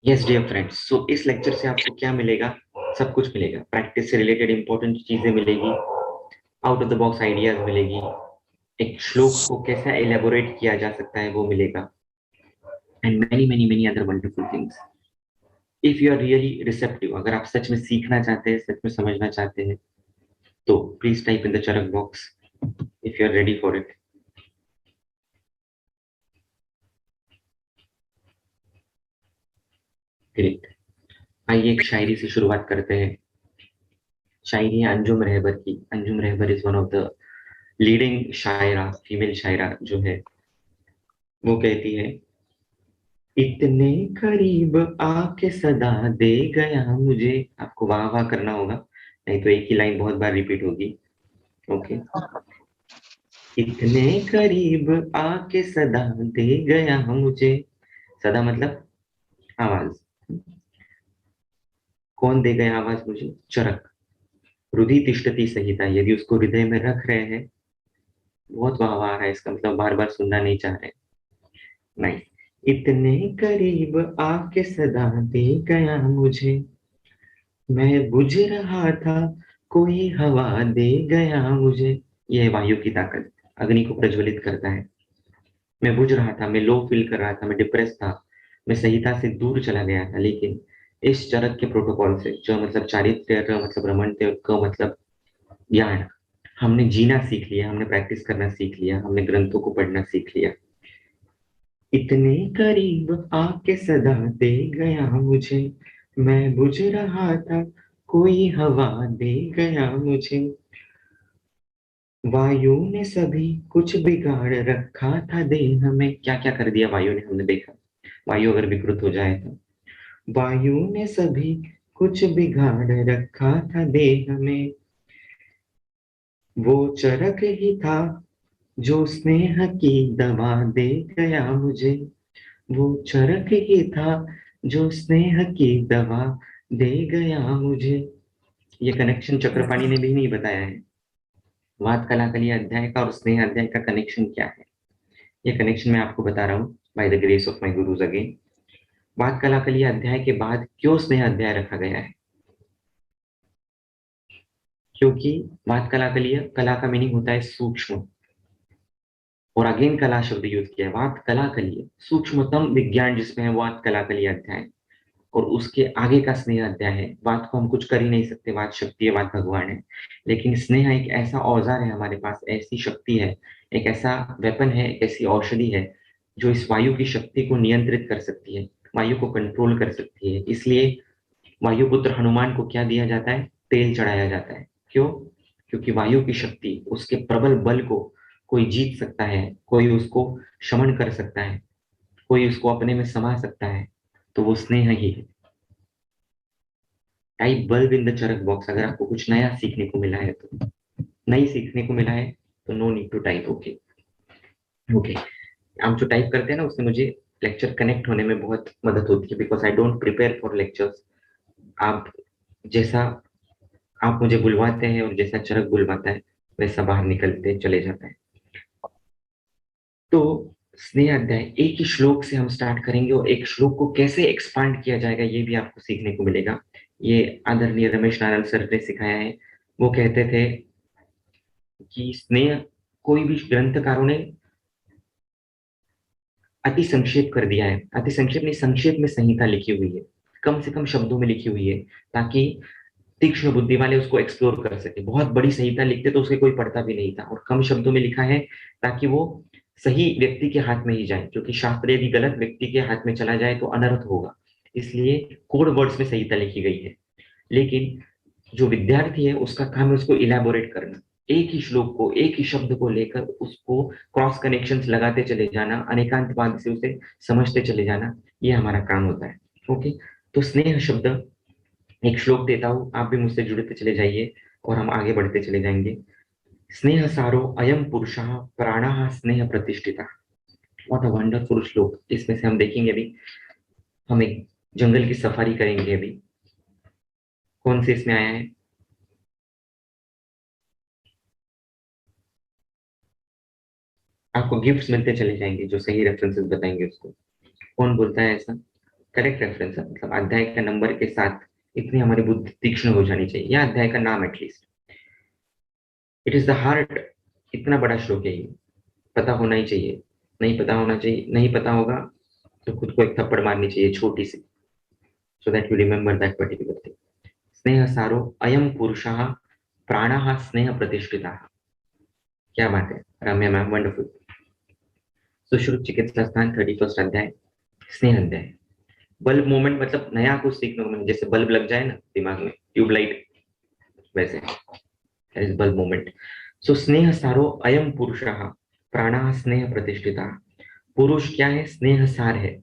Yes dear friends, सो इस lecture से आपको क्या मिलेगा? सब कुछ मिलेगा। प्रैक्टिस से रिलेटेड इंपॉर्टेंट चीजें मिलेगी, out of the box ideas मिलेगी, एक श्लोक को कैसा एलेबोरेट किया जा सकता है वो मिलेगा, and many many many other wonderful things. If you are really receptive, अगर आप सच में सीखना चाहते हैं, सच में समझना चाहते हैं, तो please type in the Charak box if you are ready for it. Great. आइए एक शायरी से शुरुआत करते हैं। शायरी है अंजुम रहबर की। Anjum Rahbar is one of the leading शायरा, फीमेल शायरा जो है। वो कहती है, इतने करीब आके सदा दे गया मुझे। आपको वाह वाह करना होगा, नहीं तो एक ही लाइन बहुत बार रिपीट होगी। ओके। इतने करीब आके सदा दे गया मुझे। सदा मतलब आवाज। कौन दे गया आवाज मुझे? चरक। रुधि तिष्ठति संहिता, यदि उसको हृदय में रख रहे हैं। बहुत वाह वाह आ रहा है, इसका मतलब बार बार सुनना नहीं चाह रहे। नहीं। इतने करीब आके सदा दे गया मुझे, मैं बुझ रहा था कोई हवा दे गया मुझे। यह है वायु की ताकत, अग्नि को प्रज्वलित करता है। मैं बुझ रहा था, मैं लो फील कर रहा था, मैं डिप्रेस था, मैं संहिता से दूर चला गया था, लेकिन इस चरक के प्रोटोकॉल से, च मतलब चारित्र्य, र मतलब रमणत्य, क मतलब ज्ञान, हमने जीना सीख लिया, हमने प्रैक्टिस करना सीख लिया, हमने ग्रंथों को पढ़ना सीख लिया। इतने करीब आके सदा दे गया मुझे, मैं बुझ रहा था कोई हवा दे गया मुझे। वायु ने सभी कुछ बिगाड़ रखा था देह में। क्या क्या कर दिया वायु ने, हमने देखा। वायु अगर विकृत हो जाए तो, वायु ने सभी कुछ बिगाड़ रखा था देह में। वो चरक ही था जो स्नेह की दवा दे गया मुझे। वो चरक ही था जो स्नेह की दवा दे गया मुझे। ये कनेक्शन चक्रपाणी ने भी नहीं बताया है। वात कलाकली अध्याय का और स्नेह अध्याय का कनेक्शन क्या है? ये कनेक्शन मैं आपको बता रहा हूँ, by the grace of my gurus again. वात कलाकली अध्याय के बाद क्यों स्नेह अध्याय रखा गया है? क्योंकि वात कलाकलीय, कला का मीनिंग होता है सूक्ष्म, और अगेन कला शब्द यूज किया है। वात कलाकलीय, सूक्ष्मतम विज्ञान जिसमें है, वात कलाकली अध्याय। और उसके आगे का स्नेह अध्याय है। बात को हम कुछ कर ही नहीं सकते, बात शक्ति है, बात भगवान है। लेकिन स्नेह एक ऐसा औजार है हमारे पास, ऐसी शक्ति है, एक ऐसा वेपन है, एक ऐसी औषधि है जो इस वायु की शक्ति को नियंत्रित कर सकती है, वायु को कंट्रोल कर सकती है। इसलिए वायुपुत्र हनुमान को क्या दिया जाता है? तेल चढ़ाया जाता है। क्यों? क्योंकि वायु की शक्ति, उसके प्रबल बल को कोई जीत सकता है, कोई उसको शमन कर सकता है, कोई उसको अपने में समा सकता है, तो वो स्नेह ही है। Type bulb in the Charak box अगर आपको कुछ नया सीखने को मिला है तो। नहीं सीखने को मिला है तो no need to type. Okay. Okay. आप जो टाइप करते हैं ना, उससे मुझे लेक्चर कनेक्ट होने में बहुत मदद होती है, because I don't prepare for lectures. आप जैसा आप मुझे बुलवाते हैं और जैसा चरक बुलवाता है, वैसा बाहर निकलते चले जाता है। तो स्नेह अध्याय एक ही श्लोक से हम स्टार्ट करेंगे, और एक श्लोक को कैसे एक्सपांड किया जाएगा ये भी आपको सीखने को मिलेगा। ये आदरणीय रमेश नारायण सर ने सिखाया है। वो कहते थे कि स्नेह, कोई भी ग्रंथकारों ने अति संक्षेप कर दिया है, अति संक्षेप नहीं, संक्षेप में संहिता लिखी हुई है, कम से कम शब्दों में लिखी हुई है, ताकि तीक्ष्ण बुद्धि वाले उसको एक्सप्लोर कर सके। बहुत बड़ी संहिता लिखते तो उसके कोई पढ़ता भी नहीं था, और कम शब्दों में लिखा है ताकि वो सही व्यक्ति के हाथ में ही जाए, क्योंकि शास्त्र यदि गलत व्यक्ति के हाथ में चला जाए तो अनर्थ होगा। इसलिए कोड वर्ड्स में संहिता लिखी गई है। लेकिन जो विद्यार्थी है उसका काम है उसको इलेबोरेट करना, एक ही श्लोक को, एक ही शब्द को लेकर उसको क्रॉस कनेक्शंस लगाते चले जाना, अनेकांतवाद से उसे समझते चले जाना, ये हमारा काम होता है। ओके। तो स्नेह शब्द, एक श्लोक देता हूं, आप भी मुझसे जुड़ते चले जाइए और हम आगे बढ़ते चले जाएंगे। स्नेह सारो अयम पुरुषः प्राणः स्नेह प्रतिष्ठिता। व्हाट अ वंडरफुल श्लोक। इसमें से हम देखेंगे अभी, हम एक जंगल की सफारी करेंगे अभी। कौन से इसमें आया है? आपको गिफ्ट्स मिलते चले जाएंगे जो सही रेफरेंसेस बताएंगे उसको। कौन बोलता है ऐसा? करेक्ट रेफरेंस है, मतलब अध्याय का नंबर के साथ इतनी हमारी बुद्धि तीक्ष्ण हो जानी चाहिए, या अध्याय का नाम at least. It is the heart, इतना बड़ा श्लोक है ये, पता होना ही चाहिए। नहीं पता होना चाहिए, नहीं पता होगा तो खुद को एक थप्पड़ मारनी चाहिए छोटी सी, so that you remember that particular thing. स्नेह सारो अयम पुरुषः प्राणः स्नेह प्रतिष्ठिता। क्या बात है रम्या मैम, वंडरफुल। सुश्रुत चिकित्सा स्थान 31 अध्याय, स्नेह अध्याय। बल्ब मोमेंट मतलब नया कुछ सीखने को मिले, जैसे बल्ब लग जाए ना दिमाग में, ट्यूबलाइट, वैसे इज बल्ब मोमेंट। सो स्नेह सारो अयम पुरुषः प्राणः स्नेह प्रतिष्ठिता। पुरुष क्या है? स्नेह सार है,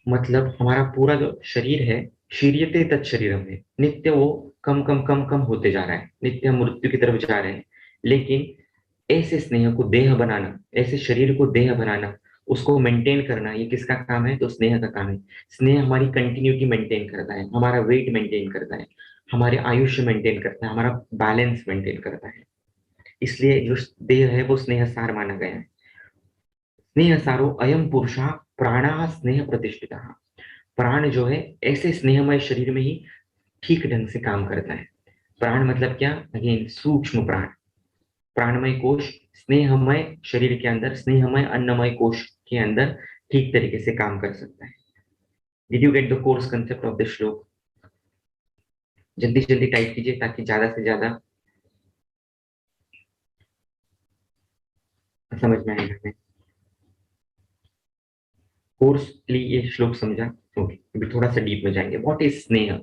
मतलब हमारा पूरा जो शरीर है, शीर्यते तत्शरीरम है, नित्य वो कम कम कम कम होते जा रहा है, नित्य मृत्यु की तरफ जा रहे हैं। लेकिन ऐसे स्नेह को देह बनाना, ऐसे शरीर को देह बनाना, उसको मेंटेन करना, ये किसका काम है? तो स्नेह का काम है। स्नेह हमारी कंटिन्यूटी मेंटेन करता है, हमारा वेट मेंटेन करता है, हमारे आयुष्य मेंटेन करता है, हमारा बैलेंस मेंटेन करता है। इसलिए जो देह है वो स्नेह सार माना गया है। स्नेह सारो अयम पुरुषा प्राणा स्नेह प्रतिष्ठिता। प्राण जो है ऐसे स्नेहमय शरीर में ही ठीक ढंग से काम करता है। प्राण मतलब क्या? अगेन सूक्ष्म प्राण, प्राणमय कोश स्नेहमय शरीर के अंदर, स्नेहमय अन्नमय कोश के अंदर ठीक तरीके से काम कर सकता है। Did you get the course concept of the श्लोक? जल्दी जल्दी टाइप कीजिए ताकि ज्यादा से ज्यादा समझ में आएगा हमें। कोर्सली ये श्लोक समझा? ओके, अभी थोड़ा सा डीप में जाएंगे। व्हाट इज स्नेह?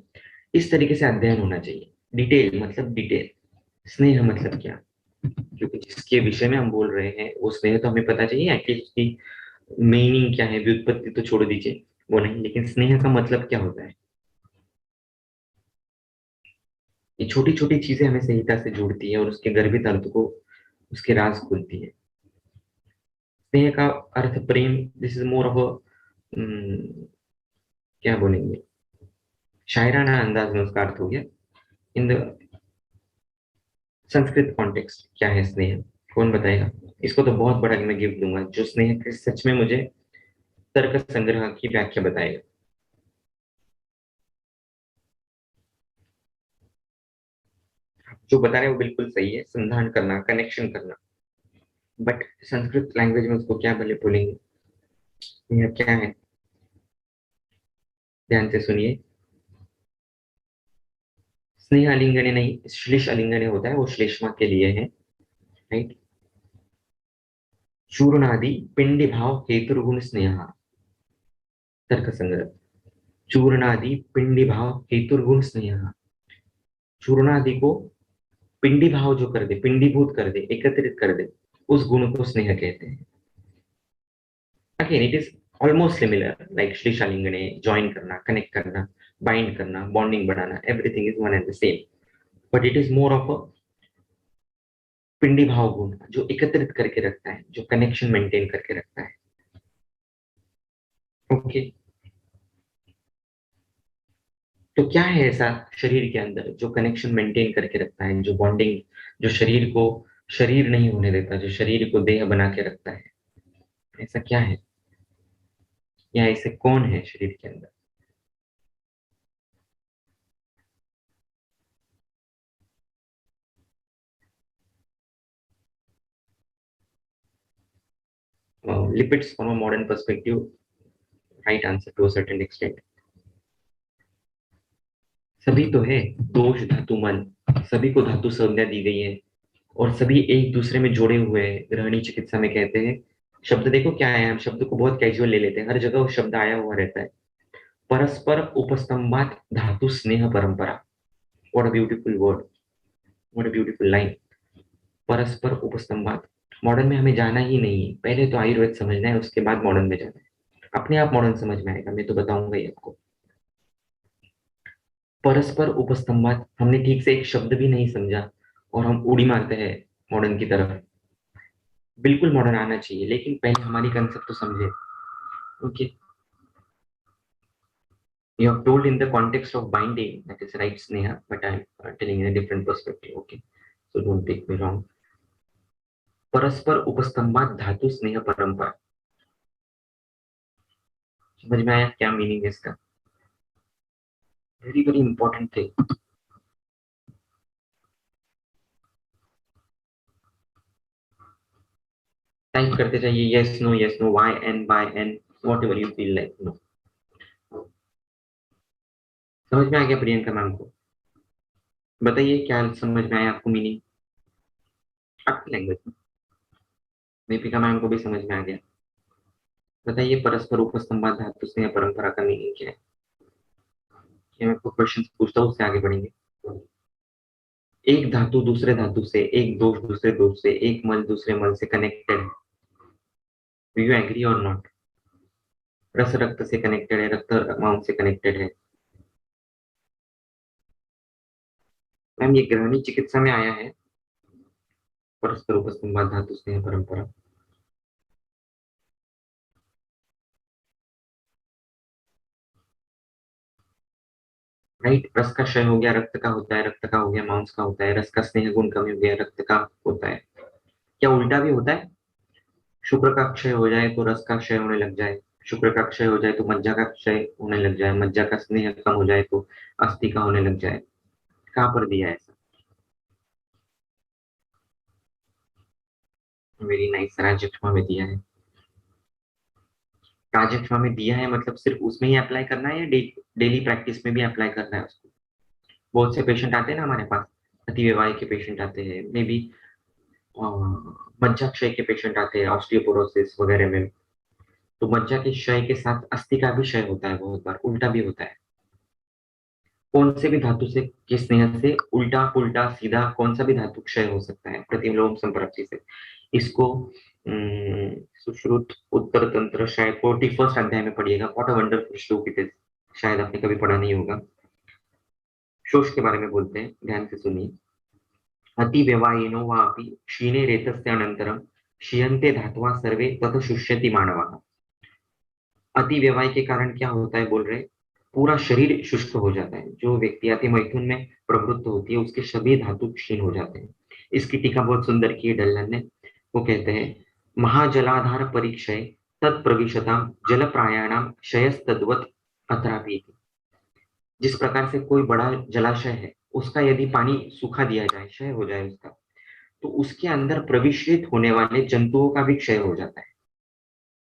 इस तरीके से अध्ययन होना चाहिए। डिटेल मतलब डिटेल, स्नेह मतलब क्या, क्योंकि जिसके विषय में हम बोल रहे हैं वो स्नेह तो हमें पता चाहिए, एटलीस्ट उसकी मीनिंग क्या है, व्युत्पत्ति तो छोड़ दीजिए वो नहीं, लेकिन स्नेह का मतलब क्या होता है? ये छोटी छोटी चीजें हमें संहिता से जोड़ती है और उसके गर्भित अर्थ को, उसके राज खोलती है। स्नेह का अर्थ प्रेम, this is more of a क्या बोलेंगे, शायराना अंदाज में उसका अर्थ हो गया। इन द संस्कृत कॉन्टेक्स्ट क्या है स्नेह? कौन बताएगा? इसको तो बहुत बड़ा मैं गिफ्ट दूंगा जो स्नेह के सच में मुझे तर्क संग्रह की व्याख्या बताएगा। जो बता रहे हैं वो बिल्कुल सही है, संधान करना, कनेक्शन करना, बट संस्कृत लैंग्वेज में उसको क्या भले बोलेंगे? यह क्या है? ध्यान से सुनिए। स्नेह आलिंगने नहीं, श्लेष आलिंगने होता है, वो श्लेष्मा के लिए है, राइट। चूर्णादि पिंडी भाव हेतुर्गुण स्नेह, तर्क संग्रह। चूर्णादि पिंडी भाव हेतुर्गुण स्नेह। चूर्णादि को पिंडी भाव जो कर दे, पिंडीभूत कर दे, एकत्रित कर दे, उस गुण को स्नेह कहते हैं। Again it is almost similar, like श्लेषालिंगने, ज्वाइन करना, कनेक्ट करना, बाइंड करना, बॉन्डिंग बढ़ाना, everything is one and the same, but it is more of a पिंडी भाव गुण जो एकत्रित करके रखता है, जो कनेक्शन मेंटेन करके रखता है। ओके, तो क्या है ऐसा शरीर के अंदर जो कनेक्शन मेंटेन करके रखता है, जो बॉन्डिंग, जो शरीर को शरीर नहीं होने देता, जो शरीर को देह बना के रखता है? ऐसा क्या है, या ऐसे कौन है शरीर के अंदर? Lipids from a modern perspective, right answer to a certain extent. सभी तो है, दोष धातु मन, सभी को धातु संज्ञा दी गई है और सभी एक दूसरे में जुड़े हुए हैं। गृहिणी चिकित्सा में कहते हैं, शब्द देखो क्या है, हम शब्द को बहुत कैजुअल ले लेते हैं, हर जगह वो शब्द आया हुआ रहता है। परस्पर उपस्तंभात धातु स्नेह परंपरा। What a beautiful word, what a beautiful line. परस्पर उपस्तंभात, मॉडर्न में हमें जाना ही नहीं है, पहले तो आयुर्वेद समझना है, उसके बाद मॉडर्न में जाना है। अपने आप मॉडर्न समझ में आएगा, मैं तो बताऊंगा ही आपको। परस्पर उपस्तंभात, हमने ठीक से एक शब्द भी नहीं समझा और हम उड़ी मारते हैं मॉडर्न की तरफ। बिल्कुल मॉडर्न आना चाहिए, लेकिन पहले हमारी कंसेप्ट तो समझे। Okay, you have told in the context of binding, that is right sneha, but I'm telling in a different perspective. Okay, so don't take me wrong. परस्पर उपस्तंभात धातु स्नेह परंपरा। समझ में आया क्या मीनिंग है इसका? Very very important thing. Type करते जाइए, yes no, Y N, by N, whatever you feel like. No, समझ में आ गया प्रियंका मैम को? बताइए क्या समझ में आया आपको मीनिंग आपकी लैंग्वेज में? दीपिका मैम को भी समझ में आ गया? बताइए परस्पर उपसंवाद धातु स्नेह परंपरा का मीनिंग क्या है? ये मैं आपको क्वेश्चन पूछता हूँ, उससे आगे बढ़ेंगे। एक धातु दूसरे धातु से, एक दोष दूसरे दोष से, एक मल दूसरे मल से कनेक्टेड है। डू यू एग्री और नॉट? रस रक्त से कनेक्टेड है, रक्त मांस से कनेक्टेड है। मैम ये गृहिणी चिकित्सा में आया है, परस्पर उपसंवाद धातु स्नेह परंपरा। राइट, रस का क्षय हो गया रक्त का होता है, रक्त का हो गया मांस का होता है, रस का स्नेह गुण कम हो गया रक्त का होता है। क्या उल्टा भी होता है? शुक्र का क्षय हो जाए तो रस का क्षय होने लग जाए, शुक्र का क्षय हो जाए तो मज्जा का क्षय होने लग जाए, मज्जा का स्नेह कम हो जाए तो अस्थि का होने लग जाए। कहाँ पर दिया है ऐसा? वेरी नाइस, राजक्षमा में दिया है। राजक्षमा में दिया है मतलब सिर्फ उसमें ही अप्लाई करना है या डेली प्रैक्टिस में भी अप्लाई करना है उसको? बहुत से पेशेंट आते हैं ना हमारे पास, अतिविवाही के पेशेंट आते हैं, मे बी मज्जा क्षय के पेशेंट आते हैं ऑस्टियोपोरोसिस वगैरह में। तो मज्जा के क्षय के साथ अस्थि का भी क्षय होता है, बहुत बार उल्टा भी होता है। कौन से भी धातु से के स्नेह से उल्टा पुल्टा सीधा कौन सा भी धातु क्षय हो सकता है प्रतिलोम संपरक्ति से। इसको सुश्रुत उत्तर तंत्र शायद 41st अध्याय में पढ़िएगा, व्हाट अ वंडरफुल श्लोक इट इज। शायद आपने कभी पढ़ा नहीं होगा। शोष के बारे में बोलते हैं, ध्यान से सुनिए। अति व्यवायिनो वापि क्षीणे रेतस्य अनंतरम क्षीयन्ते धातवा सर्वे तत शुष्यति मानवा। अति व्यवाय के कारण क्या होता है बोल रहे हैं? पूरा शरीर शुष्क हो जाता है। जो व्यक्ति अति मैथुन में प्रवृत्त होती है उसके सभी धातु क्षीण हो जाते हैं। इसकी टीका बहुत सुंदर की है डल्लन ने। वो कहते हैं महाजलाधार परीक्षय तत्प्रविशता जल प्रायाणाम क्षयस्तद्वत् अत्रापि। जिस प्रकार से कोई बड़ा जलाशय है, उसका यदि पानी सूखा दिया जाए, क्षय हो जाए उसका, तो उसके अंदर प्रविष्ट होने वाले जंतुओं का भी क्षय हो जाता है।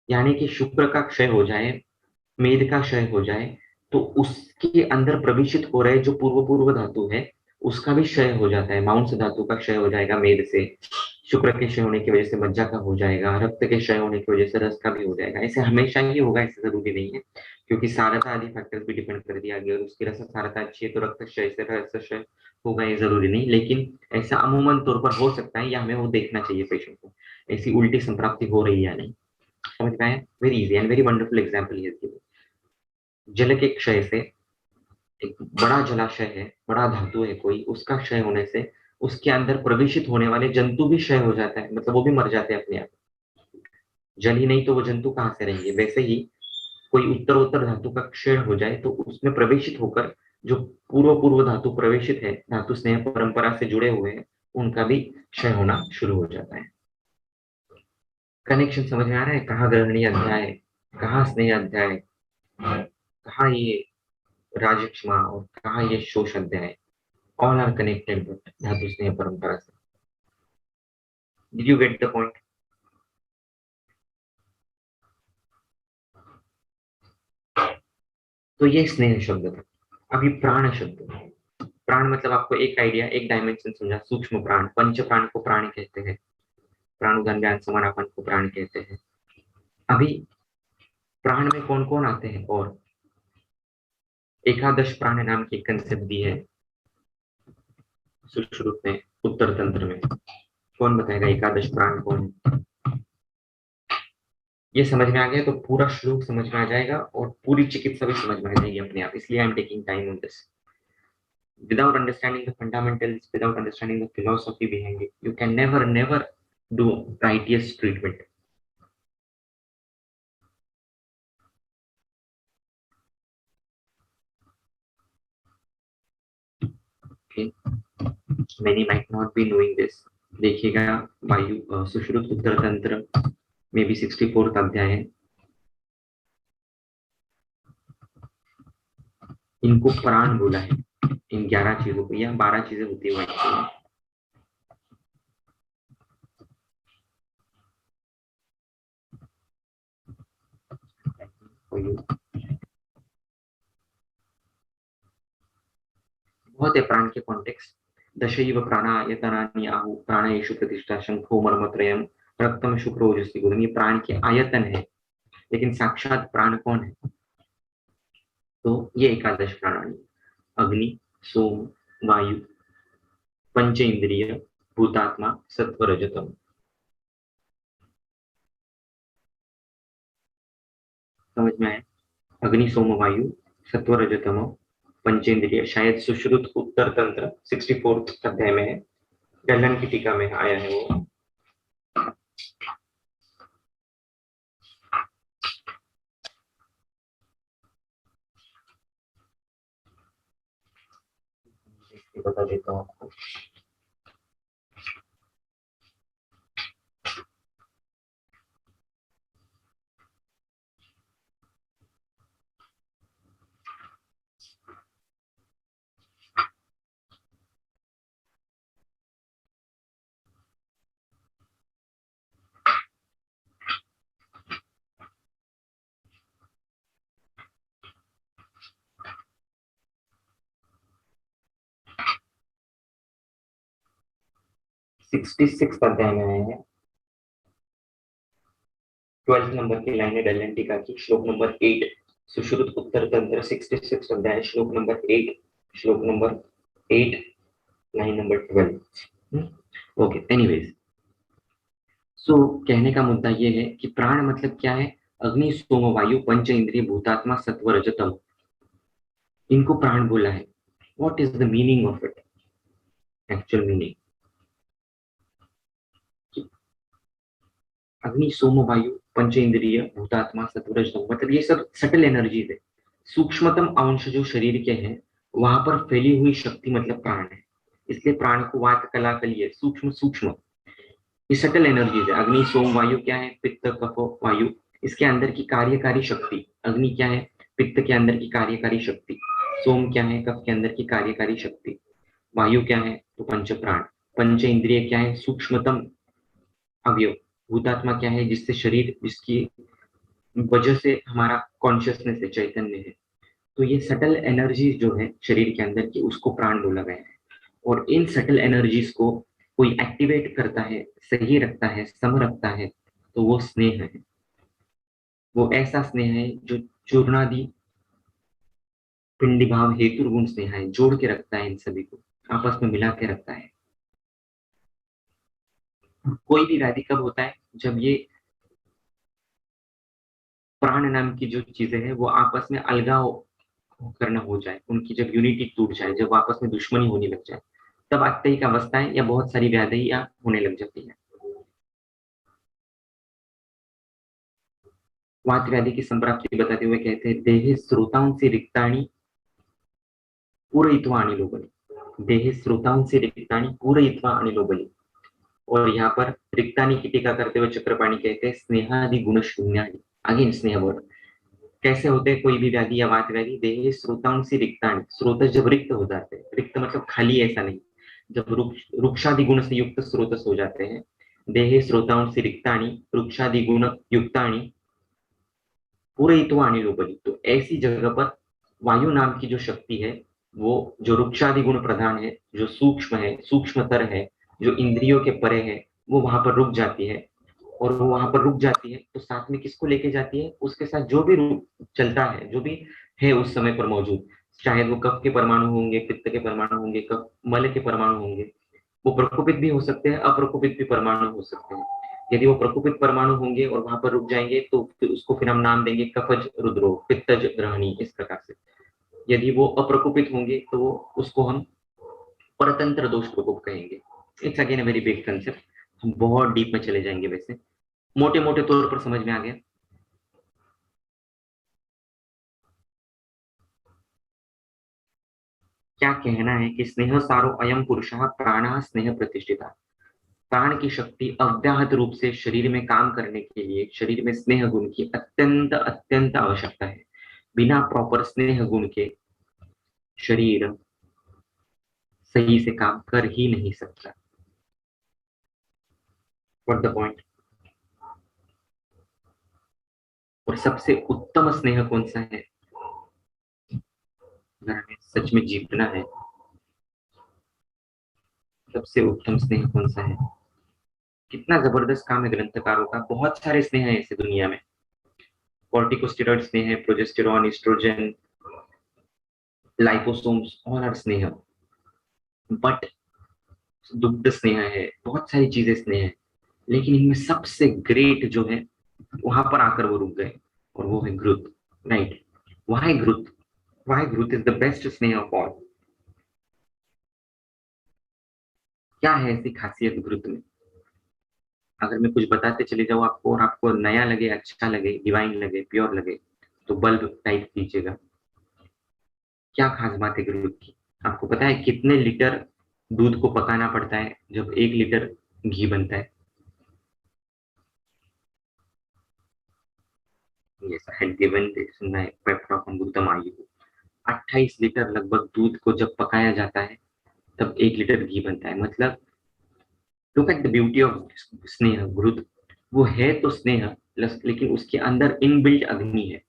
यानी कि शुक्र का क्षय हो जाए, मेद का क्षय हो जाए, तो उसके अंदर प्रविष्ट हो रहे जो पूर्व पूर्व धातु है उसका भी क्षय हो जाता है। मांस धातु का क्षय हो जाएगा मेद से, शुक्र के क्षय होने की वजह से मज्जा का हो जाएगा, रक्त के क्षय होने की वजह से रस का भी हो जाएगा। ऐसे हमेशा ही होगा, ऐसे जरूरी नहीं है, क्योंकि सारता आदि फैक्टर्स भी डिपेंड कर दिया गया। और उसकी रस सारता अच्छी है तो रक्त क्षय से रस क्षय होगा, ये जरूरी नहीं, लेकिन ऐसा अमूमन तौर पर हो सकता है, या हमें वो देखना चाहिए पेशेंट को ऐसी उल्टी संप्राप्ति हो रही है या नहीं। समझ में आया? Very easy and very wonderful example है। जल के क्षय से, एक बड़ा जलाशय है, बड़ा धातु है कोई, उसका क्षय होने से उसके अंदर प्रवेशित होने वाले जंतु भी क्षय हो जाता है, मतलब वो भी मर जाते हैं अपने आप। जल ही नहीं तो वो जंतु कहाँ से रहेंगे? वैसे ही कोई उत्तर धातु का क्षय हो जाए तो उसमें प्रवेशित होकर जो पूर्व पूर्व धातु प्रवेशित है, धातु स्नेह परंपरा से जुड़े हुए हैं, उनका भी क्षय होना शुरू हो जाता है। कनेक्शन समझ में आ रहा है? कहाँ ग्रहणीय अध्याय, कहाँ स्नेह अध्याय, कहाँ ये राजक्षमा और कहाँ ये शोष अध्याय। ऑल आर कनेक्टेड बट धातु स्नेह परंपरा से। Did you get the point? तो ये स्नेह शब्द था। अभी प्राण शब्द। प्राण मतलब आपको एक आइडिया, एक डायमेंशन समझा, सूक्ष्म प्राण, पंच प्राण को प्राण कहते हैं, प्राण उदान ज्ञान समानापन को प्राण कहते हैं। अभी प्राण में कौन कौन आते हैं? और एकादश प्राण नाम की कंसेप्ट दी है सुश्रुत में, उत्तर तंत्र में। कौन बताएगा एकादश प्राण कौन है? ये समझ में आ गया तो पूरा श्लोक समझ में आ जाएगा और पूरी चिकित्सा भी समझ में आ जाएगी अपने आप, इसलिए I am taking time on this. Without understanding the fundamentals, without understanding the philosophy behind it, you can never do righteous treatment. Okay, many might not be knowing this. देखिएगा वायु सुश्रुत उत्तर तंत्र में भी 64 अध्याय है। इनको प्राण बोला है, इन 11 चीजों को, या 12 चीजें होती है वायु। बहुत है प्राण के कॉन्टेक्स्ट। दशैव प्राणायतनानि आहु प्राणेषु प्रतिष्ठा शंखो मर्मत्रयम् रक्तम शुक्र ओजस्वी गुणम। ये प्राण के आयतन है, लेकिन साक्षात प्राण कौन है? तो ये एकादश प्राणानी: अग्नि, सोम, वायु, पंच इंद्रिय, भूतात्मा, सत्व, रजतम। समझ में आया? अग्नि, सोम, वायु, सत्व, रजतम, पंचेंद्रिय। शायद सुश्रुत उत्तर तंत्र 64 अध्याय में है, गलन की टीका में आया है वो। बता देता हूँ आपको। 66 अध्याय में आया है, 12 नंबर की लाइन है डलन टीका की, श्लोक नंबर 8। सुश्रुत उत्तर तंत्र 66 अध्याय, श्लोक नंबर 8, श्लोक number 8, line number 12। Okay, anyways, so कहने का मुद्दा ये है कि प्राण मतलब क्या है? अग्नि, सोम, वायु, पंच इंद्रिय, भूतात्मा, सत्व, रजतम, इनको प्राण बोला है। What is the meaning of it? Actual meaning, अग्नि, सोम, वायु, पंच इंद्रिय, भूतात्मा, सत्व, रजतम, मतलब ये सब सटल एनर्जीज है। सूक्ष्मतम अंश जो शरीर के हैं, वहां पर फैली हुई शक्ति मतलब प्राण है। इसलिए प्राण को वात कला कलिए, सूक्ष्म सूक्ष्म, ये सटल एनर्जीज है। अग्नि, सोम, वायु क्या है? पित्त, कफ, वायु, इसके अंदर की कार्यकारी शक्ति। अग्नि क्या है? पित्त के अंदर की कार्यकारी शक्ति। सोम क्या है? कफ के अंदर की कार्यकारी शक्ति। वायु क्या है? तो पंच प्राण। पंच इंद्रिय क्या है? सूक्ष्मतम अवयव। भूतात्मा क्या है? जिससे शरीर, जिसकी वजह से हमारा कॉन्शियसनेस है, चैतन्य है। तो ये सटल एनर्जी जो है शरीर के अंदर की, उसको प्राण बोला गया है। और इन सटल एनर्जीज को कोई एक्टिवेट करता है, सही रखता है, सम रखता है, तो वो स्नेह है। वो ऐसा स्नेह है जो चूर्णादि पिंडी भाव हेतु गुण स्नेह है, जोड़ के रखता है, इन सभी को आपस में मिला के रखता है। कोई भी व्याधि कब होता है? जब ये प्राण नाम की जो चीजें हैं वो आपस में अलगाव करना हो जाए, उनकी जब यूनिटी टूट जाए, जब आपस में दुश्मनी होने लग जाए, तब आत्तिक अवस्थाएं या बहुत सारी व्याधियां होने लग जाती है। वात व्याधि की संप्राप्ति बताते हुए कहते हैं, देहे श्रोताओं से रिक्ताणी पूरयित्वा अनिलो बलि। देहे श्रोताओं से रिक्ताणी पूरयित्वा अनिलो बलि। और यहाँ पर रिक्तानी की टीका करते हुए चक्रपाणी कहते हैं, स्नेहादि गुण शून्यानि। अगेन स्नेह वर्ड। कैसे होते हैं कोई भी व्याधि या वात व्याधि? देह श्रोताओं से रिक्तानि, स्रोत जब रिक्त हो जाते हैं, रिक्त मतलब खाली, ऐसा नहीं, जब रुक्षादि गुण से युक्त स्रोतस हो जाते हैं। देहे श्रोताओं से रिक्तानि रुक्षादि गुण युक्तानि पूरयित्वा अनिलो बलि। तो ऐसी जगह पर वायु नाम की जो शक्ति है, वो जो रुक्षादि गुण प्रधान है, जो सूक्ष्म है, सूक्ष्मतर है, जो इंद्रियों के परे है, वो वहां पर रुक जाती है। और वो वहां पर रुक जाती है तो साथ में किसको लेके जाती है? उसके साथ जो भी चलता है, जो भी है उस समय पर मौजूद, चाहे वो कफ के परमाणु होंगे, पित्त के परमाणु होंगे, कफ मल के परमाणु होंगे। वो प्रकोपित भी हो सकते हैं, अप्रकोपित भी परमाणु हो सकते हैं। यदि वो प्रकोपित परमाणु होंगे और वहां पर रुक जाएंगे तो फिर उसको फिर हम नाम देंगे कफज रुद्रो, पित्तज ग्रहणी, इस प्रकार से। यदि वो अप्रकोपित होंगे तो वो उसको हम परतंत्र दोष प्रकोप कहेंगे। It's again a very big concept, हम बहुत डीप में चले जाएंगे। वैसे मोटे मोटे तौर पर समझ में आ गया। क्या कहना है कि स्नेह सारो अयम पुरुष प्राण स्नेह प्रतिष्ठिता। प्राण की शक्ति अव्याहत रूप से शरीर में काम करने के लिए शरीर में स्नेह गुण की अत्यंत अत्यंत आवश्यकता है। बिना प्रॉपर स्नेह गुण के शरीर सही से काम कर ही नहीं सकता। What the point. और सबसे उत्तम स्नेह कौन सा है, अगर हमें सच में जीतना है, सबसे उत्तम स्नेह कौन सा है। कितना जबरदस्त काम है ग्रंथकारों का, बहुत सारे स्नेह है ऐसे दुनिया में। कॉर्टिकोस्टेरॉइड स्नेह है, progesterone, oestrogen, liposomes, all are स्नेह। बट दुग्ध स्नेह है, बहुत सारी चीजें स्नेह है, लेकिन इनमें सबसे ग्रेट जो है वहां पर आकर वो रुक गए, और वो है घृत। राइट। वाई घृत, वाई घृत इज द बेस्ट स्नेह ऑफ ऑल। क्या है ऐसी खासियत घृत में, अगर मैं कुछ बताते चले जाऊँ आपको और आपको नया लगे, अच्छा लगे, डिवाइन लगे, प्योर लगे, तो बल्ब टाइप कीजिएगा। क्या खास बात है घृत की। आपको पता है कितने लीटर दूध को पकाना पड़ता है जब 1 लीटर घी बनता है। Yes, I had given this my pep talk on Gautam आयु। 28 लीटर लगभग दूध को जब पकाया जाता है तब 1 लीटर घी बनता है। मतलब look at the beauty of स्नेह घृत। वो है तो स्नेह प्लस, लेकिन उसके अंदर इनबिल्ट अग्नि है।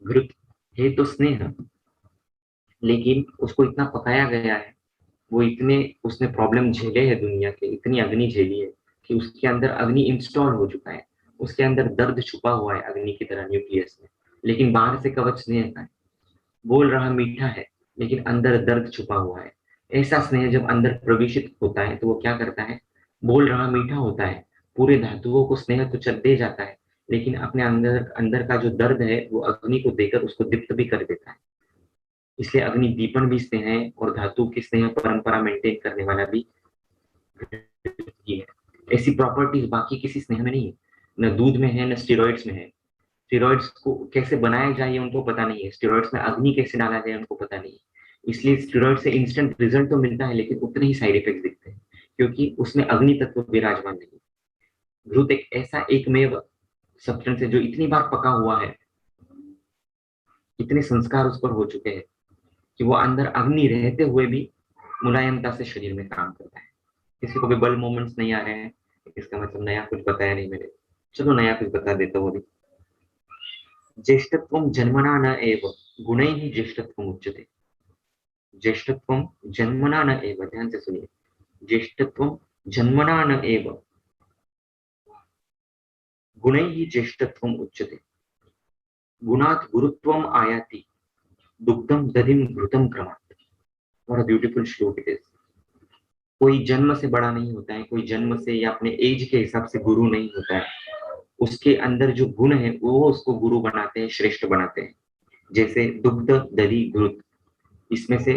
घृत है तो स्नेह, लेकिन उसको इतना पकाया गया है, वो इतने उसने प्रॉब्लम झेले हैं दुनिया के, इतनी अग्नि झेली है कि उसके अंदर अग्नि इंस्टॉल हो चुका है। उसके अंदर दर्द छुपा हुआ है अग्नि की तरह न्यूक्लियस में, लेकिन बाहर से कवच स्नेह का है। बोल रहा मीठा है, लेकिन अंदर दर्द छुपा हुआ है। ऐसा स्नेह जब अंदर प्रवेशित होता है तो वो क्या करता है, बोल रहा मीठा होता है, पूरे धातुओं को स्नेह तो चल दे जाता है, लेकिन अपने अंदर अंदर का जो दर्द है वो अग्नि को देकर उसको दीप्त भी कर देता है। इसलिए अग्नि दीपन भी स्नेह है, और धातु की स्नेह परंपरा मेंटेन करने वाला भी ही है। ऐसी प्रॉपर्टीज बाकी किसी स्नेह में नहीं है, न दूध में है, न स्टेरॉइड्स में है। स्टेरॉइड्स को कैसे बनाया जाए ये उनको पता नहीं है, स्टेरॉइड्स में अग्नि कैसे डाला जाए उनको पता नहीं है। इसलिए स्टेरॉइड से इंस्टेंट रिजल्ट तो मिलता है, लेकिन उतने ही साइड इफेक्ट दिखते हैं, क्योंकि उसमें अग्नि तत्व विराजमान नहीं। घृत एक ऐसा एकमेव सब्सटेंस है जो इतनी बार पका हुआ है, इतने संस्कार उस पर हो चुके हैं कि वो अंदर अग्नि रहते हुए भी मुलायमता से शरीर में काम करता है। किसी को भी बल मोमेंट्स नहीं आ रहे हैं, इसका मतलब नया कुछ बताया नहीं मैंने। चलो नया कुछ बता देता हूँ अभी। ज्येष्ठत्वं जन्मना न एव गुणैः ज्येष्ठत्वम् उच्यते। ज्येष्ठत्वं जन्मना न एव, ध्यान से सुनिए। ज्येष्ठत्वं जन्मना न एव गुणैः ज्येष्ठत्वम् उच्यते। गुणात् गुरुत्वम् आयाति दुग्धम दधिम घृतम क्रमात्। व्हाट अ ब्यूटीफुल श्लोक इट इज। कोई जन्म से बड़ा नहीं होता है, कोई जन्म से या अपने एज के हिसाब से गुरु नहीं होता है। उसके अंदर जो गुण है वो उसको गुरु बनाते हैं, श्रेष्ठ बनाते हैं। जैसे दुग्ध, दधि, घृत, इसमें से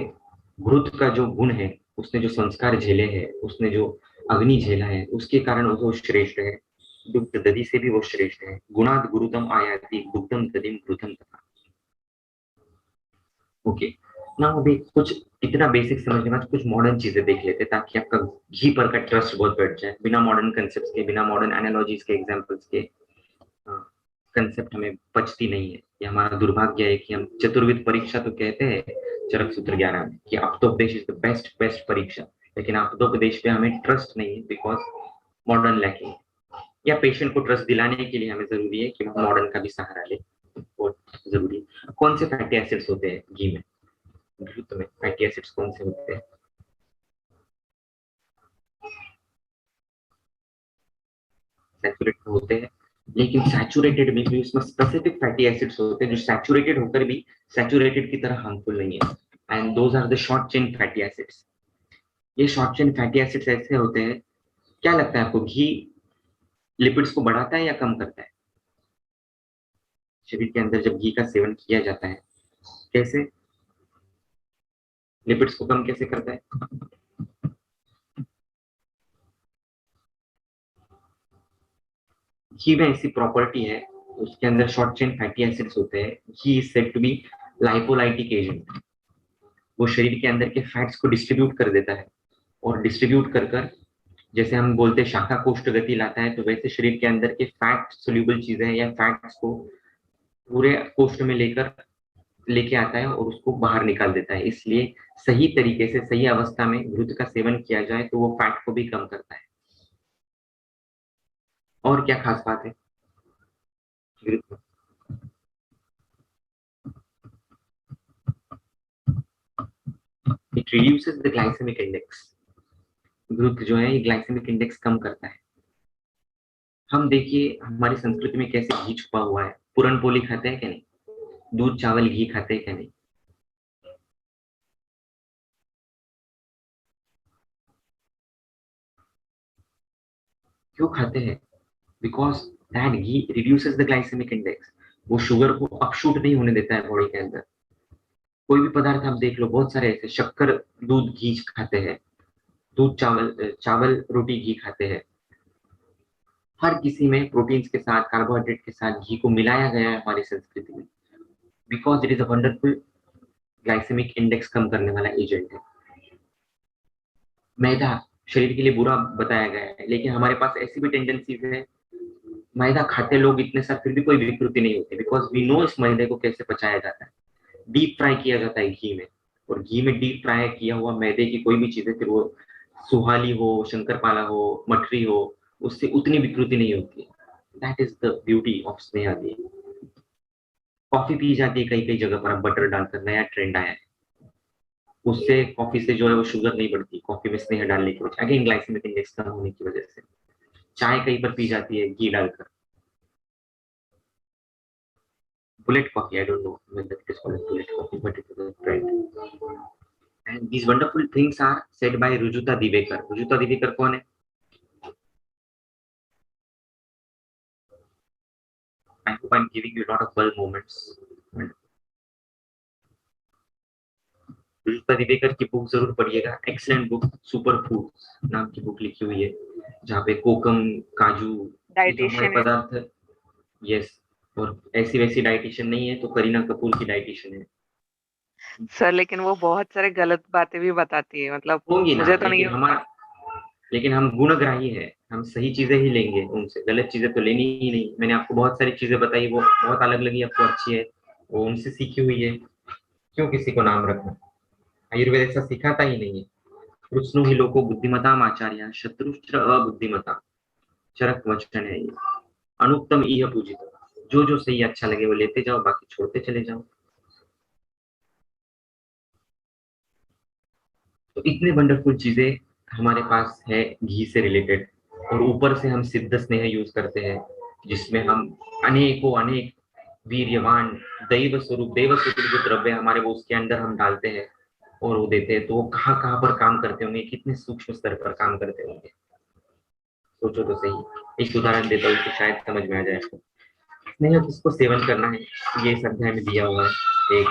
घृत का जो गुण है, उसने जो संस्कार झेले हैं, उसने जो अग्नि झेला है, उसके कारण वो श्रेष्ठ है। दुग्ध दधि से भी वो श्रेष्ठ है। गुणाद गुरुतम आयाति दुग्धम दधिम घृतम तथा। ओके। ना अभी कुछ इतना बेसिक समझने के बाद कुछ मॉडर्न चीजें देख लेते हैं, ताकि आपका घी पर का ट्रस्ट बहुत बैठ जाए। बिना मॉडर्न कंसेप्ट के, बिना मॉडर्न एनालॉजीज के, एग्जांपल्स के कंसेप्ट हमें पचती नहीं है। ये हमारा दुर्भाग्य है कि हम चतुर्विध परीक्षा तो कहते हैं चरक सूत्र 11 में कि आप्तोपदेश इज द बेस्ट बेस्ट परीक्षा, लेकिन आप्तोपदेश पे हमें ट्रस्ट नहीं है, बिकॉज मॉडर्न लैकिंग। या पेशेंट को ट्रस्ट दिलाने के लिए हमें जरूरी है कि हम मॉडर्न का भी सहारा ले, बहुत जरूरी है। कौन से फैटी एसिड्स होते हैं घी में, घृत में फैटी एसिड्स कौन से होते हैं। सैचुरेटेड होते हैं, लेकिन सैचुरेटेड में भी उसमें स्पेसिफिक फैटी एसिड्स होते हैं जो सैचुरेटेड होकर भी सैचुरेटेड की तरह हार्मफुल नहीं है, and those are the short chain fatty acids. ये शॉर्ट चेन फैटी एसिड्स ऐसे होते हैं। क्या लगता है आपको, घी लिपिड्स को बढ़ाता है या कम करता है। शरीर के अंदर जब घी का सेवन किया जाता है, कैसे लिपिड्स को कम कैसे करता है। घी में ऐसी प्रॉपर्टी है, उसके अंदर शॉर्ट चेन फैटी एसिड्स होते हैं। Ghee is said to be lipolytic agent. वो शरीर के अंदर के फैट्स को डिस्ट्रीब्यूट कर देता है, और डिस्ट्रीब्यूट कर कर, जैसे हम बोलते हैं शाखा कोष्ठ गति लाता है, तो वैसे शरीर के अंदर के फैट सोल्यूबल चीजें या फैट्स को पूरे कोष्ठ में लेकर लेके आता है और उसको बाहर निकाल देता है। इसलिए सही तरीके से सही अवस्था में घृत का सेवन किया जाए तो वो फैट को भी कम करता है। और क्या खास बात है घृत में? It reduces the glycaemic index. घृत जो है ये ग्लाइसेमिक इंडेक्स कम करता है। हम देखिए हमारी संस्कृति में कैसे घी छुपा हुआ है। पूरन पोली खाते हैं क्या नहीं? दूध चावल घी खाते हैं क्या नहीं? क्यों खाते हैं? Because that ghee reduces the glycaemic index. वो शुगर को अपशूट नहीं होने देता है बॉडी के अंदर। कोई भी पदार्थ आप देख लो, बहुत सारे ऐसे शक्कर दूध घी खाते हैं, दूध चावल चावल रोटी घी खाते हैं। हर किसी में प्रोटीन्स के साथ कार्बोहाइड्रेट के साथ घी को मिलाया गया है हमारी संस्कृति में। Because it is a wonderful glycaemic index कम करने वाला एजेंट है। मैदा शरीर के लिए बुरा बताया गया है, लेकिन हमारे पास ऐसी भी टेंडेंसीज है। मैदा खाते लोग इतने सारे फिर भी कोई विकृति नहीं होती, बिकॉज वी नो इस मैदे को कैसे पचाया जाता है। डीप फ्राई किया जाता है घी में, और घी में डीप फ्राई किया हुआ मैदे की कोई भी चीज है, फिर वो सुहाली हो, शंकरपाला हो, मठरी हो, उससे उतनी विकृति नहीं होती। That is the beauty of Sneha the. Coffee P जाती है कई कई जगह पर, अब बटर डालकर नया ट्रेंड आया है। उससे कॉफी से जो है वो शुगर नहीं बढ़ती, कॉफी में स्नेह डालने की वजह, अगेन ग्लाइसेमिक इंडेक्स कम होने की वजह से। चाय कहीं पर पी जाती है घी डालकर। Bullet coffee, I don't know whether it is called bullet coffee, but it is a trend. And these wonderful things are said by Rujuta Divekar. Rujuta Divekar कौन है? I hope I'm giving you a lot of bulb moments. Rujuta Diwekar की book जरूर पढ़िएगा, excellent book, super food नाम की book लिखी हुई है, जहाँ पे कोकम, काजू, ये जो हमारे डाइटिशियन है। पदार्थ। यस। और ऐसी वैसी डाइटिशियन नहीं है तो करीना कपूर की डाइटिशियन है। सर लेकिन वो बहुत सारे गलत बातें भी बताती है, मतलब होंगी ना, मुझे तो नहीं। लेकिन हम गुणग्राही है, हम सही चीजें ही लेंगे, उनसे गलत चीजें तो लेनी ही नहीं। मैंने आपको बहुत सारी चीजें बताई, वो बहुत अलग लगी आपको, अच्छी है, वो उनसे सीखी हुई है। क्यों किसी को नाम रखना? आयुर्वेद ऐसा सिखाता ही नहीं है। कृष्णु ही लोको बुद्धिमताम आचार्य शत्रुश्च अबुद्धिमता, चरक वचन है ये। अनुत्तम इह पूजित। जो जो सही अच्छा लगे वो लेते जाओ, बाकी छोड़ते चले जाओ। तो इतने वंडरफुल चीजें हमारे पास है घी से रिलेटेड। और ऊपर से हम सिद्ध स्नेह यूज करते हैं, जिसमें हम अनेकों अनेक वीर्यवान देव स्वरूप जो द्रव्य हमारे वो उसके अंदर हम डालते हैं और वो देते हैं। तो वो कहाँ कहाँ पर काम करते होंगे, कितने सूक्ष्म स्तर पर काम करते होंगे, सोचो तो सही। एक उदाहरण देता हूँ तो शायद समझ में आ जाए आपको। स्नेह किसको सेवन करना है, ये इस अध्याय में दिया हुआ है। एक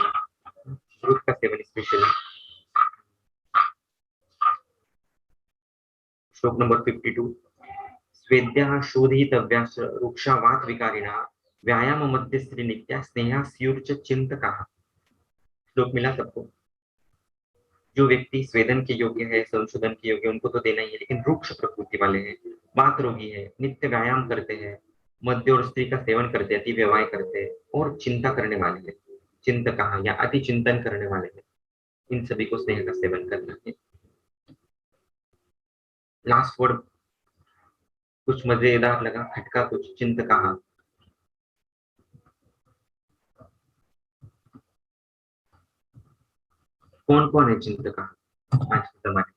फ्रूट का सेवन स्पेशली, श्लोक नंबर 52। स्वेद्या शोधितव्या रुक्षावात विकारिणा व्यायाम मध्य स्त्री नित्या स्नेहा स्यूर्च चिंतका। श्लोक मिला सबको? जो व्यक्ति स्वेदन के योग्य है, संशोधन के योग्य, उनको तो देना ही है, लेकिन रुक्ष प्रकृति वाले हैं, वात रोगी है, नित्य व्यायाम करते हैं, मद्य और स्त्री का सेवन करते हैं, अति व्यवहार करते हैं, और चिंता करने वाले हैं, चिंतक या अति चिंतन करने वाले हैं, इन सभी को स्नेह का सेवन करना है। लास्ट वर्ड कुछ मजेदार लगा, खटका कुछ, चिंतका। कौन कौन है चिंतका आज के जमाने में?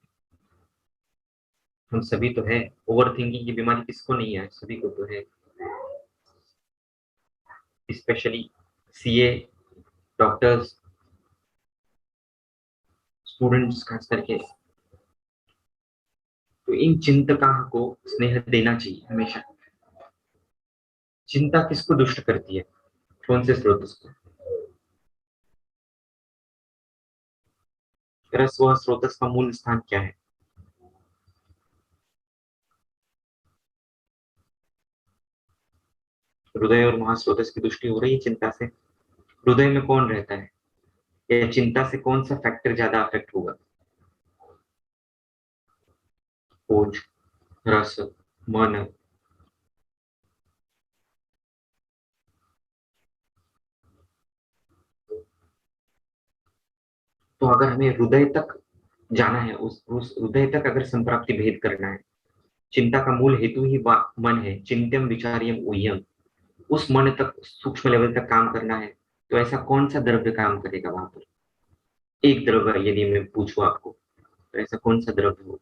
हम सभी तो है। ओवर थिंकिंग की बीमारी किसको नहीं है? सभी को तो है, स्पेशली सीए, डॉक्टर्स, स्टूडेंट्स खास करके। तो इन चिंतका को स्नेह देना चाहिए हमेशा। चिंता किसको दुष्ट करती है? कौन से स्रोत को? रस व स्रोतस का मूल स्थान क्या है? हृदय और महास्रोतस की दृष्टि हो रही है चिंता से। हृदय में कौन रहता है, या चिंता से कौन सा फैक्टर ज्यादा अफेक्ट होगा? ओज, रस, मन। तो अगर हमें हृदय तक जाना है, उस हृदय तक अगर संप्राप्ति भेद करना है, चिंता का मूल हेतु ही मन है, चिंत्यम विचार्यम ऊह्यम, उस मन तक सूक्ष्म लेवल तक काम करना है, तो ऐसा कौन सा द्रव्य काम करेगा वहां पर? एक द्रव्य यदि मैं पूछूं आपको, तो ऐसा कौन सा द्रव्य हो?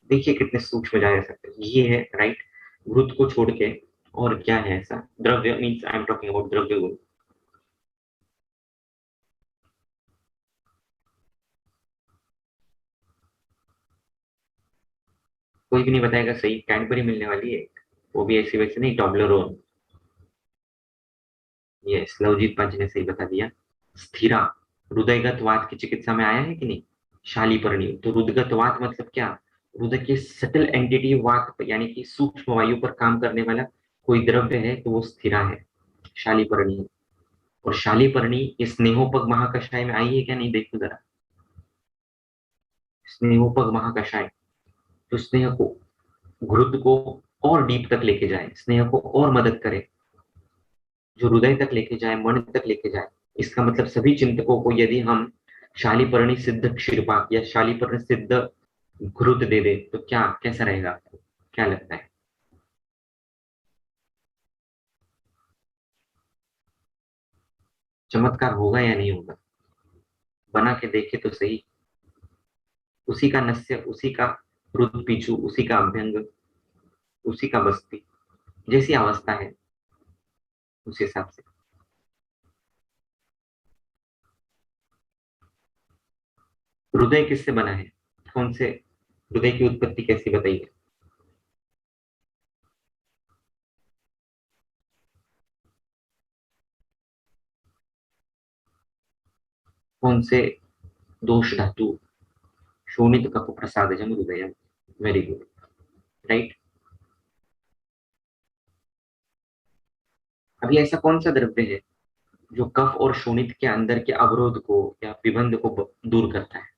देखिए कितने सूक्ष्म जा सकते हैं ये है, राइट? घृत को छोड़ के और क्या है ऐसा द्रव्य? Means I am talking about द्रव्य गुण। कोई भी नहीं बताएगा सही, कैडबरी मिलने वाली है, वो भी ऐसी वैसे नहीं, टॉबलरोन। ये लवजीत पाजी ने सही बता दिया। स्थिरा, हृदयगत वात की चिकित्सा में आया है कि नहीं? शालीपर्णी, तो हृदयगत वात मतलब क्या? हृदय के सटल एंटिटी वात यानी कि सूक्ष्म वायु पर काम करने वाला कोई द्रव्य है तो वो स्थिरा है, शालीपर्णी है। और शालीपर्णी ये स्नेहोपग महाकषाय में आई है क्या नहीं, देखो जरा। स्नेहोपग महाकषाय, तो स्नेह को, घृत को और डीप तक लेके जाए, स्नेह को और मदद करे, जो हृदय तक लेके जाए, मन तक लेके जाए। इसका मतलब सभी चिंतकों को यदि हम शालीपर्णी सिद्ध क्षीरपाक या शालीपर्णी सिद्ध घृत दे दे तो क्या, कैसा रहेगा आपको, क्या लगता है? चमत्कार होगा या नहीं होगा? बना के देखे तो सही। उसी का नस्य, उसी का रुद्र पीछू, उसी का अभ्यंग, उसी का बस्ती, जैसी अवस्था है उस हिसाब से। हृदय किससे बना है? कौन से हृदय की उत्पत्ति कैसी बताइए? कौन से दोष धातु? शोणित कप प्रसादजम हृदय। Very good, right. अभी ऐसा कौन सा द्रव्य है जो कफ और शोणित के अंदर के अवरोध को या विबंध को दूर करता है?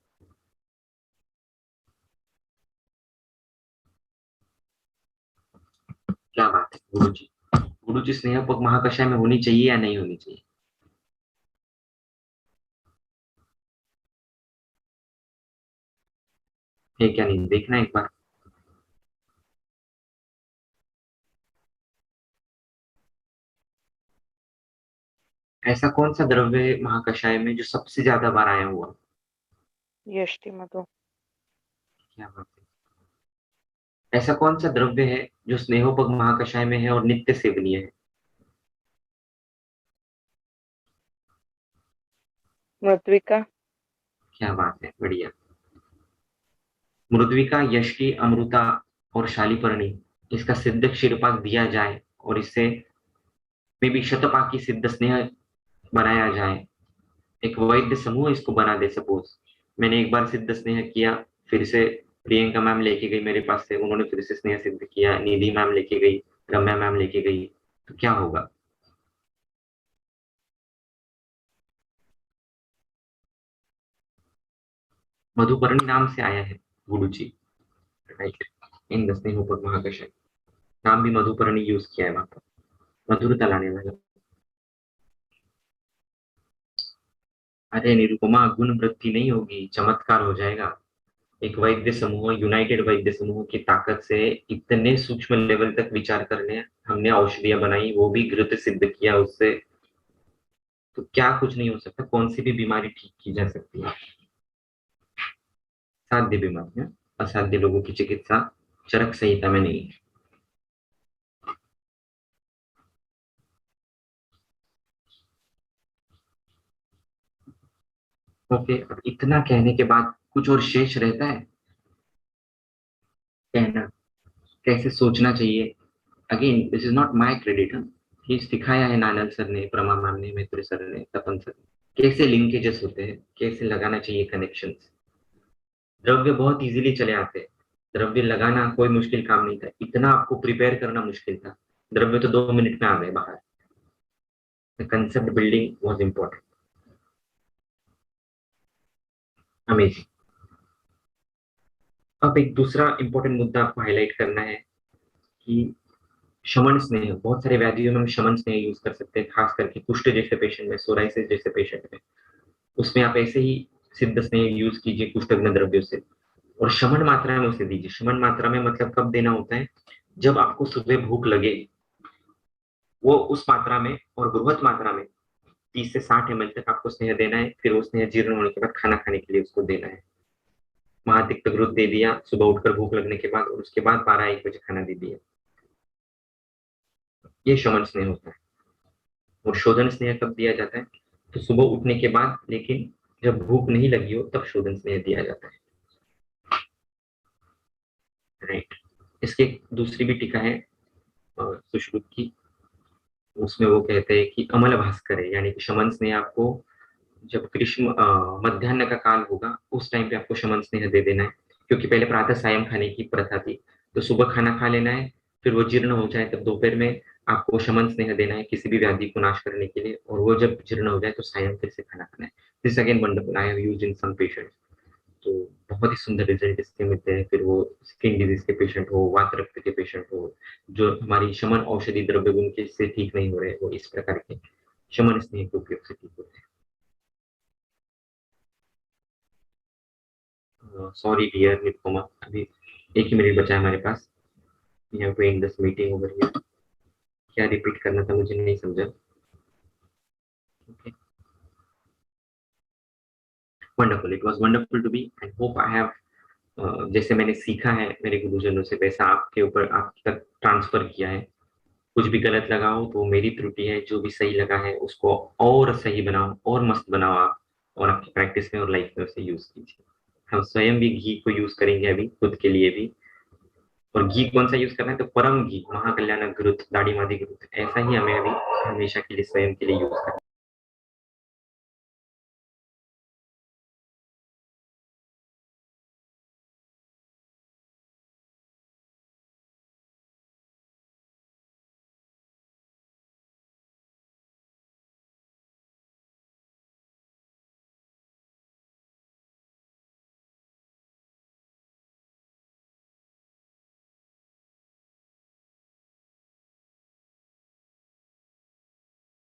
क्या बात है गुरु जी! गुरु जी, स्नेहपक महाकषाय में होनी चाहिए या नहीं होनी चाहिए? है क्या नहीं, देखना एक बार। ऐसा कौन सा द्रव्य है महाकषाय में जो सबसे ज्यादा बार आया हुआ? यष्टि मधु। क्या बात है! ऐसा कौन सा द्रव्य है जो स्नेहोपक महाकषाय में है और नित्य सेवनीय है? मृत्विका। क्या बात है, बढ़िया। मृद्विका, यष्टि, अमृता और शालीपर्णी, इसका सिद्ध क्षीरपाक दिया जाए और इससे में भी शतपाकी सिद्ध स्नेह बनाया जाए, एक वैद्य समूह इसको बना दे। सपोज मैंने एक बार सिद्ध स्नेह किया, फिर से प्रियंका मैम लेके गई मेरे पास से, उन्होंने फिर से स्नेह सिद्ध किया, निधि मैम लेके गई, रम्या मैम लेके गई, तो क्या होगा? मधुपर्णी नाम से आया है गुरु जी, राइट? इन स्नेहोपक महाकषाय, नाम भी मधुपर्णी यूज किया है वहां पर, मधुरता लाने वाला। अरे निरुपमा, गुण वृद्धि नहीं होगी, चमत्कार हो जाएगा। एक वैद्य समूह, यूनाइटेड वैद्य समूह की ताकत से इतने सूक्ष्म लेवल तक विचार करने हमने औषधियां बनाई, वो भी घृत सिद्ध किया उससे, तो क्या कुछ नहीं हो सकता? कौन सी भी बीमारी ठीक की जा सकती है। साध्य बीमारियां, असाध्य लोगों की चिकित्सा चरक संहिता में नहीं है। ओके, अब इतना कहने के बाद कुछ और शेष रहता है कहना? कैसे सोचना चाहिए? Again this is not my credit. ये सिखाया है नानल सर ने, प्रमा मैम ने, मैत्री सर ने, तपन सर ने, कैसे लिंकेजेस होते हैं, कैसे लगाना चाहिए कनेक्शंस। द्रव्य बहुत इजीली चले आते हैं, द्रव्य लगाना कोई मुश्किल काम नहीं था, इतना आपको प्रिपेयर करना मुश्किल था। द्रव्य तो 2 मिनट में आ गए बाहर। The concept building was important. Amazing. अब एक दूसरा इंपॉर्टेंट मुद्दा आपको हाईलाइट करना है कि शमन स्नेह, बहुत सारे व्याधियों में हम शमन स्नेह यूज कर सकते हैं, खास करके कुष्ठ जैसे पेशेंट में, सोराइसिस जैसे पेशेंट में। उसमें आप ऐसे ही सिद्ध स्नेह यूज कीजिए कुष्ठग्न द्रव्यों से, और शमन मात्रा में उसे दीजिए। शमन मात्रा में मतलब कब देना होता है, जब आपको सुबह भूख लगे, वो उस मात्रा में, और बृहत मात्रा में 30 से 60 ml तक आपको स्नेह देना है। फिर वो स्नेह जीर्ण होने के बाद खाना खाने के लिए उसको देना है। महातिक्त घृत दे दिया सुबह उठकर भूख लगने के बाद, और उसके बाद 12-1 बजे खाना दे दिया। ये शमन स्नेह होता है। और शोधन स्नेह कब दिया जाता है, तो सुबह उठने के बाद, लेकिन जब भूख नहीं लगी हो तब शोधन स्नेह दिया जाता है। राइट। इसकी एक दूसरी भी टीका है सुश्रुत की, उसमें वो कहते हैं कि अमल भास्कर है, यानी कि शमन स्नेह आपको जब ग्रीष्म मध्याह्न का काल होगा उस टाइम पे आपको शमन स्नेह दे देना है। क्योंकि पहले प्रातः सायं खाने की प्रथा थी, तो सुबह खाना खा लेना है, फिर वो जीर्ण हो जाए तब दोपहर में आपको शमन स्नेह देना है किसी भी व्याधि को नाश करने के लिए, और वो जब जीर्ण हो जाए तो सायं फिर से खाना खाना है। This again wonderful, I have used in some patients. तो बहुत ही सुंदर रिजल्ट इसके मिलते हैं। फिर वो स्किन डिजीज के पेशेंट हो, वात रक्त के पेशेंट हो, जो हमारी शमन औषधि द्रव्य उनके से ठीक नहीं हो रहे, वो इस प्रकार के शमन स्नेह के उपयोग से ठीक होते हैं। सॉरी डियर निरुपमा, अभी 1 ही मिनट बचा है हमारे पास। We have to end this meeting over here. क्या रिपीट करना था मुझे नहीं समझा। Okay, wonderful, it was wonderful to be and hope I have जैसे मैंने सीखा है मेरे गुरुजनों से, वैसा आपके ऊपर आप तक ट्रांसफर किया है। कुछ भी गलत लगा हो तो वो मेरी त्रुटि है, जो भी सही लगा है उसको और सही बनाओ और मस्त बनाओ आप, और आपकी प्रैक्टिस में और लाइफ में उसे यूज कीजिए। हम स्वयं भी घी को यूज करेंगे अभी खुद के लिए भी। और घी कौन सा यूज करना है, तो परम घी, महाकल्याण घृत, दाढ़ी मादी घृत, ऐसा ही हमें अभी हमेशा के लिए स्वयं के लिए यूज करना है।